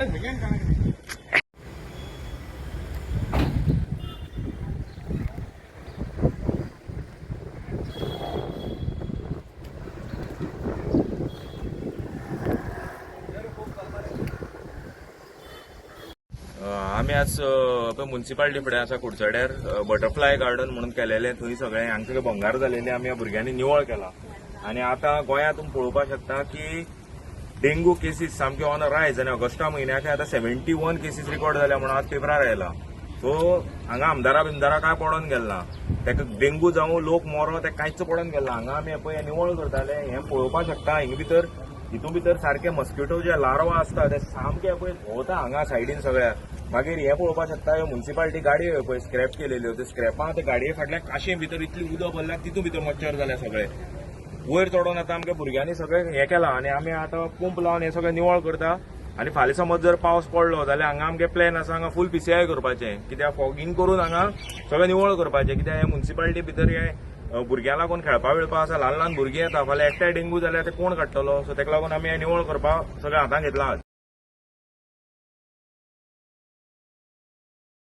आम्ही आज म्युन्सिपालिटी फुडें आसा कुडचड्यार बटरफ्लाय गार्डन म्हणून केलेले थंय सगळे हांगा सगळे भंगार झालेले आमी ह्या भुरग्यांनी निवळ केला आणि आता गोंयांत तुमी पळोवपाक शकता की डेंगू केसीस सामके ऑन रायज आनी ऑगस्टा म्हयन्याक आता 71 केसीस रिकॉर्ड जाल्या म्हणून आज पेपरार आयला. सो हांगा आमदारा बिमदारा काय पडोन गेलना, ताका डेंगू जावं लोक मरो ते कांयच पडोन गेलना. हांगा आमी पळय निवळ करताले हें पळोवपाक शकता. हितून भितर सारखे मस्किटो जे लार्वा असता ते सामके पळय भोंवता हांगा सायडीन सगळ्या. मागीर हें पळोवपाक शकता ह्यो म्युन्सिपालिटी गाडयो पळय स्क्रॅप केलेल्यो, ते स्क्रॅपां ते गाडये फाटल्या काशे भितर इतली उदक भरल्या तितून भितर मच्छर जाले सगळे. वयर चडोन आतां आमच्या भुरग्यांनी सगळें हें केलां आनी आमी आतां पंप लावन हें सगळें निवळ करता. आनी फाल्यां समज जर पावस पडलो जाल्यार हांगा आमगे प्लॅन आसा हांगा फूल PCI करपाचें, कित्याक फॉगिंग करून हांगा सगळें निवळ करपाचें. कित्याक हे म्युन्सिपालिटी भितर हे भुरग्यां लागून खेळपा बिळपा आसा, ल्हान ल्हान भुरगीं येता, फाल्यां एकठांय डेंगू जाल्यार ते कोण काडटलो. सो ताका लागून आमी हें निवळ करपाक सगळें हातांत घेतलां.